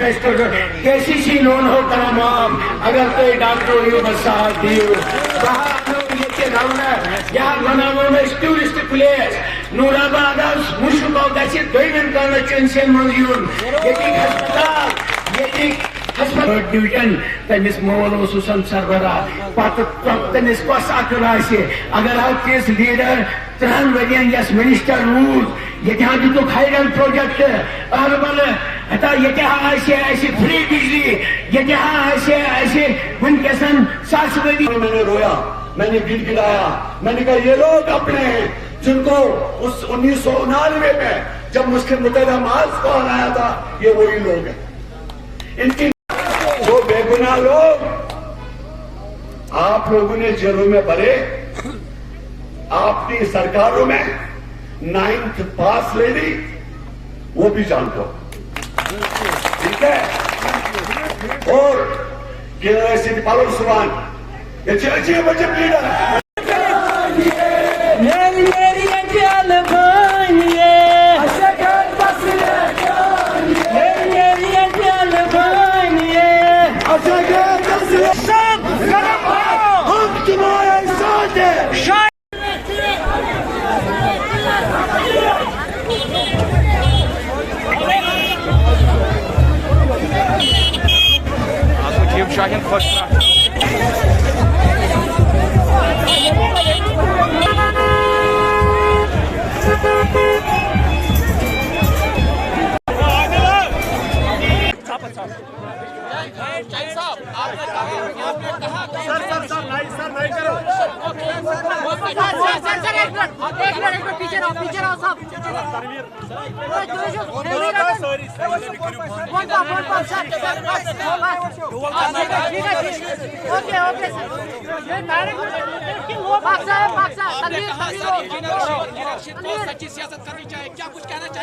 KCC loan हो करा माफ अगर कोई डॉक्टर हो बसात दियो यहाँ बनावो टूरिस्ट प्लेस नूराबाद मुश्क दोन कॉन्स्टिट्यूंसी हस्पताल डिवीजन तमिस मोल सरबराह पत तमिस कस अकल अगर आओ किस लीडर 3 वरियन यस मिनिस्टर रूल ये दितुक हाइडल प्रोजेक्ट अहरबल हता ये फ्री बिजली ये वनकसन 7 वरी मैंने रोया मैंने गिड़गिड़ाया मैंने कहा ये लोग अपने हैं जिनको उस 1999 में जब मुस्लिम मुत्तहिदा महज को हराया था ये वही लोग हैं इनकी जो बेगुनाह लोग आप लोगों ने जेलों में भरे आपकी सरकारों में 9th पास ले ली वो भी जानते हो ठीक है और केरल पालो सुबान ये अच्छे बच्चे लीडर Şahin koşma.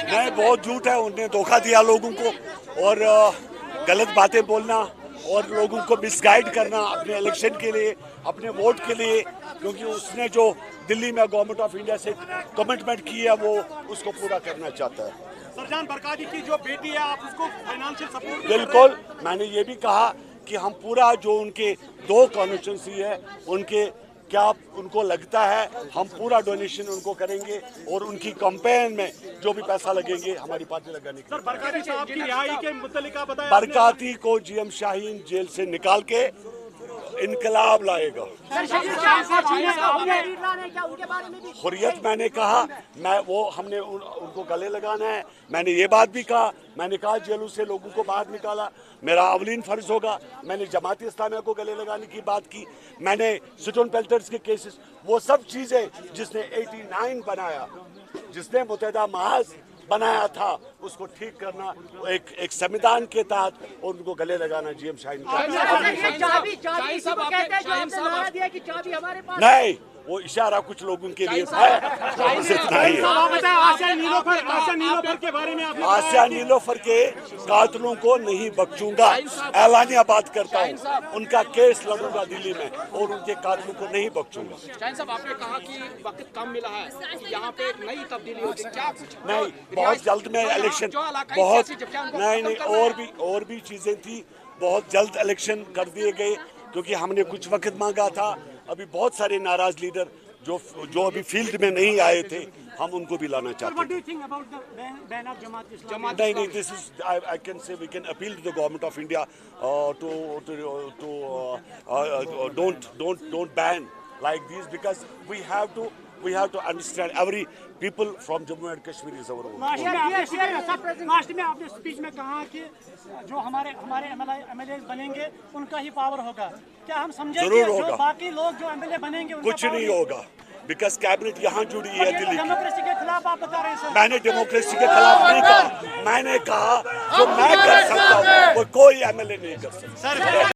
नहीं बहुत झूठ है उन्हें धोखा दिया लोगों को और गलत बातें बोलना और लोगों को मिसगाइड करना अपने इलेक्शन के लिए अपने वोट के लिए क्योंकि उसने जो दिल्ली में गवर्नमेंट ऑफ इंडिया से कमिटमेंट की है वो उसको पूरा करना चाहता है। सरजान बरकाती की जो बेटी है आप उसको फाइनेंशियल सपोर्ट बिल्कुल मैंने ये भी कहा कि हम पूरा जो उनके 2 कॉन्स्टिट्यूंसी है उनके क्या उनको लगता है हम पूरा डोनेशन उनको करेंगे और उनकी कैंपेन में जो भी पैसा लगेंगे हमारी पार्टी लगाने के लिए। बरकाती साहब की रिहाई के मुतालिक बताया बरकाती को GM शाहीन जेल से निकाल के इनकलाब लाएगा। हुर्रियत मैंने कहा हमने उनको गले लगाना है। मैंने ये बात भी कहा मैंने कहा जेलों से लोगों को बाहर निकाला मेरा अवलीन फर्ज होगा। मैंने जमात इस्लामिया को गले लगाने की बात की। मैंने स्टोन पेल्टर्स के केसेस वो सब चीजें जिसने 89 बनाया जिसने मुत्तहिदा महज बनाया था उसको ठीक करना एक संविधान के तहत और उनको गले लगाना GM शाहीन नहीं वो इशारा कुछ लोगों के लिए है आसिया नीलोफर के कातलों को नहीं बख्शूंगा ऐलानिया बात करता हूँ उनका केस लड़ूंगा दिल्ली में और उनके कातलों को नहीं बख्शूंगा। शाहीन साहब आपने कहा कि वक्त कम मिला है यहाँ पे एक नई तब्दीली होगी क्या कुछ नहीं बहुत जल्द में इलेक्शन बहुत नहीं और भी चीजें थी बहुत जल्द इलेक्शन कर दिए गए क्योंकि हमने कुछ वक्त मांगा था। अभी बहुत सारे नाराज लीडर जो अभी फील्ड में नहीं आए थे हम उनको भी लाना चाहते हैं। नहीं this is I can say we can appeal to the government of India to don't ban like this because we have to understand every people from Jammu and Kashmir is our own। Last में आपने speech में कहा कि जो हमारे MLA बनेंगे उनका ही power होगा क्या हम समझे कि जो बाकी लोग जो MLA बनेंगे कुछ नहीं होगा बिकॉज कैबिनेट यहाँ जुड़ी है दिल्ली डेमोक्रेसी के खिलाफ आप बता रहे हैं सर। मैंने डेमोक्रेसी के खिलाफ नहीं कहा मैंने कहा जो मैं कर सकता हूँ वो कोई MLA नहीं कर सकता।